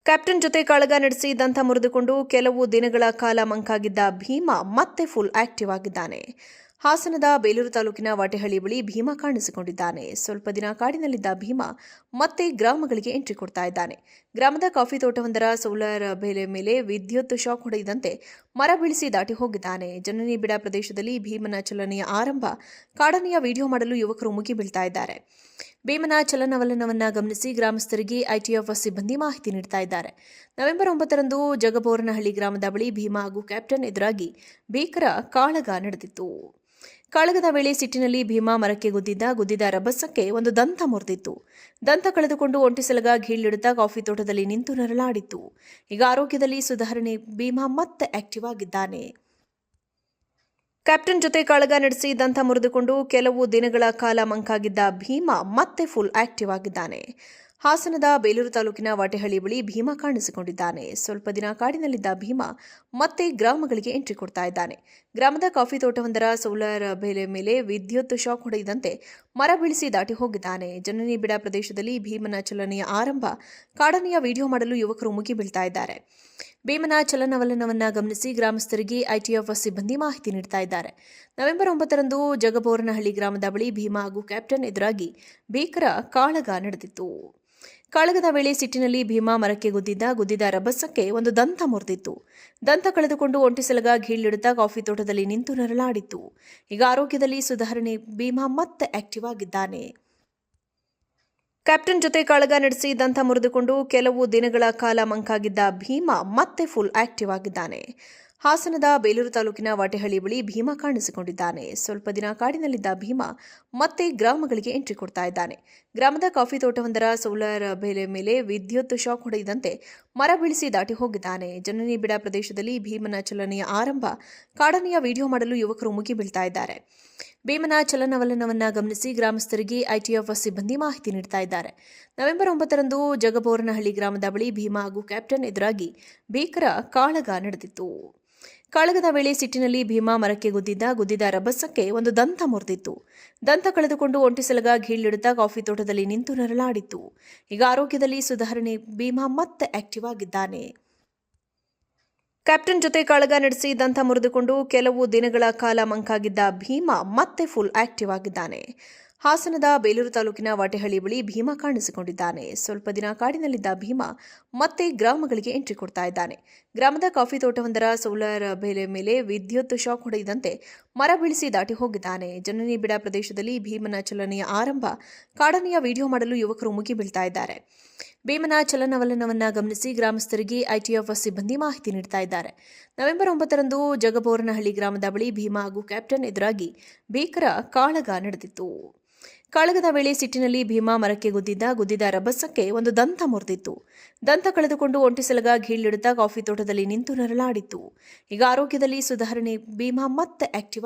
Captain ಜೊತೆ ಕಾಳಗ ನಡೆಸಿ ದಂತ ಮುರಿದುಕೊಂಡು ಕೆಲವು ದಿನಗಳ ಕಾಲ ಮಂಕಾಗಿದ್ದ ಭೀಮಾ ಮತ್ತೆ ಫುಲ್ ಆಕ್ಟಿವ್ ಆಗಿದ್ದಾನೆ. ಹಾಸನದ ಬೇಲೂರು ತಾಲೂಕಿನ ವಾಟೆಹಳ್ಳಿ ಬಳಿ ಭೀಮಾ ಕಾಣಿಸಿಕೊಂಡಿದ್ದಾನೆ. ಸ್ವಲ್ಪ ದಿನ ಕಾಡಿನಲ್ಲಿದ್ದ ಭೀಮಾ ಮತ್ತೆ ಗ್ರಾಮಗಳಿಗೆ ಎಂಟ್ರಿ ಕೊಡ್ತಾ ಇದ್ದಾನೆ. ಗ್ರಾಮದ ಕಾಫಿ ತೋಟವೊಂದರ ಸೋಲಾರ್ ಬೇಲೆ ಮೇಲೆ ವಿದ್ಯುತ್ ಶಾಕ್ ಹೊಡೆದಂತೆ ಮರ ಬೀಳಿಸಿ ದಾಟಿ ಹೋಗಿದ್ದಾನೆ. ಜನನಿಬಿಡ ಪ್ರದೇಶದಲ್ಲಿ ಭೀಮನ ಚಲನೆಯ ಆರಂಭ ಕಾಡನೆಯ ವಿಡಿಯೋ ಮಾಡಲು ಯುವಕರು ಮುಗಿ ಬೀಳ್ತಾ ಇದ್ದಾರೆ. ಭೀಮನ ಚಲನವಲನವನ್ನ ಗಮನಿಸಿ ಗ್ರಾಮಸ್ಥರಿಗೆ ಐಟಿಎಫ್ ಸಿಬ್ಬಂದಿ ಮಾಹಿತಿ ನೀಡ್ತಾ ಇದ್ದಾರೆ. ನವೆಂಬರ್ 9ರಂದು ಜಗಬೋರನಹಳ್ಳಿ ಗ್ರಾಮದ ಬಳಿ ಭೀಮಾ ಹಾಗೂ ಕ್ಯಾಪ್ಟನ್ ಎದುರಾಗಿ ಭೀಕರ ಕಾಳಗ ನಡೆದಿತ್ತು. ಕಾಳಗದ ವೇಳೆ ಸಿಟ್ಟಿನಲ್ಲಿ ಭೀಮಾ ಮರಕ್ಕೆ ಗುದ್ದಿದ ರಭಸಕ್ಕೆ ಒಂದು ದಂತ ಮುರಿದಿತ್ತು. ದಂತ ಕಳೆದುಕೊಂಡು ಒಂಟಿಸಲಗ ಘೀಳಿಡುತ್ತಾ ಕಾಫಿ ತೋಟದಲ್ಲಿ ನಿಂತು ನರಳಾಡಿತ್ತು. ಈಗ ಆರೋಗ್ಯದಲ್ಲಿ ಸುಧಾರಣೆ, ಭೀಮಾ ಮತ್ತೆ ಆಕ್ಟಿವ್ ಆಗಿದ್ದಾನೆ. ಕ್ಯಾಪ್ಟನ್ ಜೊತೆ ಕಾಳಗ ನಡೆಸಿ ದಂತ ಮುರಿದುಕೊಂಡು ಕೆಲವು ದಿನಗಳ ಕಾಲ ಮಂಕಾಗಿದ್ದ ಭೀಮಾ ಮತ್ತೆ ಫುಲ್ ಆಕ್ಟಿವ್ ಆಗಿದ್ದಾನೆ. ಹಾಸನದ ಬೇಲೂರು ತಾಲೂಕಿನ ವಾಟೆಹಳ್ಳಿ ಬಳಿ ಭೀಮಾ ಕಾಣಿಸಿಕೊಂಡಿದ್ದಾನೆ. ಸ್ವಲ್ಪ ದಿನ ಕಾಡಿನಲ್ಲಿದ್ದ ಭೀಮಾ ಮತ್ತೆ ಗ್ರಾಮಗಳಿಗೆ ಎಂಟ್ರಿ ಕೊಡ್ತಾ ಇದ್ದಾನೆ. ಗ್ರಾಮದ ಕಾಫಿ ತೋಟವೊಂದರ ಸೋಲಾರ್ ಬೇಲೆ ಮೇಲೆ ವಿದ್ಯುತ್ ಶಾಕ್ ಹೊಡೆದಂತೆ ಮರ ಬೀಳಿಸಿ ದಾಟಿ ಹೋಗಿದ್ದಾನೆ. ಜನನಿಬಿಡ ಪ್ರದೇಶದಲ್ಲಿ ಭೀಮನ ಚಲನೆಯ ಆರಂಭ ಕಾಡನೆಯ ವಿಡಿಯೋ ಮಾಡಲು ಯುವಕರು ಮುಗಿ ಬೀಳ್ತಾ ಇದ್ದಾರೆ. ಭೀಮನ ಚಲನವಲನವನ್ನ ಗಮನಿಸಿ ಗ್ರಾಮಸ್ಥರಿಗೆ ಐಟಿಎಫ್ ಸಿಬ್ಬಂದಿ ಮಾಹಿತಿ ನೀಡ್ತಾ ಇದ್ದಾರೆ. ನವೆಂಬರ್ 9ರಂದು ಜಗಬೋರನಹಳ್ಳಿ ಗ್ರಾಮದ ಬಳಿ ಭೀಮಾ ಹಾಗೂ ಕ್ಯಾಪ್ಟನ್ ಎದುರಾಗಿ ಭೀಕರ ಕಾಳಗ ನಡೆದಿತ್ತು. ಕಾಳಗದ ವೇಳೆ ಸಿಟ್ಟಿನಲ್ಲಿ ಭೀಮಾ ಮರಕ್ಕೆ ಗುದ್ದಿದ ರಭಸಕ್ಕೆ ಒಂದು ದಂತ ಮುರಿದಿತ್ತು. ದಂತ ಕಳೆದುಕೊಂಡು ಒಂಟಿಸಲಗ ಘೀಳಿಡುತ್ತಾ ಕಾಫಿ ತೋಟದಲ್ಲಿ ನಿಂತು ನರಳಾಡಿತ್ತು. ಈಗ ಆರೋಗ್ಯದಲ್ಲಿ ಸುಧಾರಣೆ, ಭೀಮಾ ಮತ್ತೆ ಆಕ್ಟಿವ್ ಆಗಿದ್ದಾನೆ. ಕ್ಯಾಪ್ಟನ್ ಜೊತೆ ಕಾಳಗ ನಡೆಸಿ ದಂತ ಮುರಿದುಕೊಂಡು ಕೆಲವು ದಿನಗಳ ಕಾಲ ಮಂಕಾಗಿದ್ದ ಭೀಮಾ ಮತ್ತೆ ಫುಲ್ ಆಕ್ಟಿವ್ ಆಗಿದ್ದಾನೆ. ಹಾಸನದ ಬೇಲೂರು ತಾಲೂಕಿನ ವಾಟೆಹಳ್ಳಿ ಬಳಿ ಭೀಮಾ ಕಾಣಿಸಿಕೊಂಡಿದ್ದಾನೆ. ಸ್ವಲ್ಪ ದಿನ ಕಾಡಿನಲ್ಲಿದ್ದ ಭೀಮಾ ಮತ್ತೆ ಗ್ರಾಮಗಳಿಗೆ ಎಂಟ್ರಿ ಕೊಡ್ತಾ ಇದ್ದಾನೆ. ಗ್ರಾಮದ ಕಾಫಿ ತೋಟವೊಂದರ ಸೋಲಾರ್ ಬೇಲೆ ಮೇಲೆ ವಿದ್ಯುತ್ ಶಾಕ್ ಹೊಡೆದಂತೆ ಮರ ಬೀಳಿಸಿ ದಾಟಿ ಹೋಗಿದ್ದಾನೆ. ಜನನಿಬಿಡ ಪ್ರದೇಶದಲ್ಲಿ ಭೀಮನ ಚಲನೆಯ ಆರಂಭ ಕಾಡನೆಯ ವಿಡಿಯೋ ಮಾಡಲು ಯುವಕರು ಮುಗಿ ಬೀಳ್ತಾ ಇದ್ದಾರೆ. ಭೀಮನ ಚಲನವಲನವನ್ನ ಗಮನಿಸಿ ಗ್ರಾಮಸ್ಥರಿಗೆ ಐಟಿಎಫ್ ಸಿಬ್ಬಂದಿ ಮಾಹಿತಿ ನೀಡ್ತಾ ಇದ್ದಾರೆ. ನವೆಂಬರ್ 9ರಂದು ಜಗಬೋರನಹಳ್ಳಿ ಗ್ರಾಮದ ಬಳಿ ಭೀಮಾ ಹಾಗೂ ಕ್ಯಾಪ್ಟನ್ ಎದುರಾಗಿ ಭೀಕರ ಕಾಳಗ ನಡೆದಿತ್ತು. ಕಾಳಗದ ವೇಳೆ ಸಿಟ್ಟಿನಲ್ಲಿ ಭೀಮಾ ಮರಕ್ಕೆ ಗುದ್ದಿದ ರಭಸಕ್ಕೆ ಒಂದು ದಂತ ಮುರಿದಿತ್ತು. ದಂತ ಕಳೆದುಕೊಂಡು ಒಂಟಿಸಲಗ ಘೀಳಿಡುತ್ತಾ ಕಾಫಿ ತೋಟದಲ್ಲಿ ನಿಂತು ನರಳಾಡಿತ್ತು. ಈಗ ಆರೋಗ್ಯದಲ್ಲಿ ಸುಧಾರಣೆ, ಭೀಮಾ ಮತ್ತೆ ಆಕ್ಟಿವ್ ಆಗಿದ್ದಾನೆ. ಕ್ಯಾಪ್ಟನ್ ಜೊತೆ ಕಾಳಗ ನಡೆಸಿ ದಂತ ಮುರಿದುಕೊಂಡು ಕೆಲವು ದಿನಗಳ ಕಾಲ ಮಂಕಾಗಿದ್ದ ಭೀಮಾ ಮತ್ತೆ ಫುಲ್ ಆಕ್ಟಿವ್ ಆಗಿದ್ದಾನೆ. ಹಾಸನದ ಬೇಲೂರು ತಾಲೂಕಿನ ವಾಟೆಹಳ್ಳಿ ಬಳಿ ಭೀಮಾ ಕಾಣಿಸಿಕೊಂಡಿದ್ದಾನೆ. ಸ್ವಲ್ಪ ದಿನ ಕಾಡಿನಲ್ಲಿದ್ದ ಭೀಮಾ ಮತ್ತೆ ಗ್ರಾಮಗಳಿಗೆ ಎಂಟ್ರಿ ಕೊಡ್ತಾ ಇದ್ದಾನೆ. ಗ್ರಾಮದ ಕಾಫಿ ತೋಟವೊಂದರ ಸೋಲಾರ್ ಬೇಲೆ ಮೇಲೆ ವಿದ್ಯುತ್ ಶಾಕ್ ಹೊಡೆದಂತೆ ಮರ ಬೀಳಿಸಿ ದಾಟಿ ಹೋಗಿದ್ದಾನೆ. ಜನನಿಬಿಡ ಪ್ರದೇಶದಲ್ಲಿ ಭೀಮನ ಚಲನೆಯ ಆರಂಭ ಕಾಡನೆಯ ವಿಡಿಯೋ ಮಾಡಲು ಯುವಕರು ಮುಗಿ ಬೀಳ್ತಾ ಇದ್ದಾರೆ. ಭೀಮನ ಚಲನವಲನವನ್ನ ಗಮನಿಸಿ ಗ್ರಾಮಸ್ಥರಿಗೆ ಐಟಿಎಫ್ ಸಿಬ್ಬಂದಿ ಮಾಹಿತಿ ನೀಡ್ತಾ ಇದ್ದಾರೆ. ನವೆಂಬರ್ 9ರಂದು ಜಗಬೋರನಹಳ್ಳಿ ಗ್ರಾಮದ ಬಳಿ ಭೀಮಾ ಹಾಗೂ ಕ್ಯಾಪ್ಟನ್ ಎದುರಾಗಿ ಭೀಕರ ಕಾಳಗ ನಡೆದಿತ್ತು. ಕಾಳಗದ ವೇಳೆ ಸಿಟ್ಟಿನಲ್ಲಿ ಭೀಮಾ ಮರಕ್ಕೆ ಗುದ್ದಿದ ರಭಸಕ್ಕೆ ಒಂದು ದಂತ ಮುರಿದಿತ್ತು. ದಂತ ಕಳೆದುಕೊಂಡು ಒಂಟಿಸಲಗ ಘೀಳಿಡುತ್ತಾ ಕಾಫಿ ತೋಟದಲ್ಲಿ ನಿಂತು ನರಳಾಡಿತ್ತು. ಈಗ ಆರೋಗ್ಯದಲ್ಲಿ ಸುಧಾರಣೆ, ಭೀಮಾ ಮತ್ತೆ ಆಕ್ಟಿವ್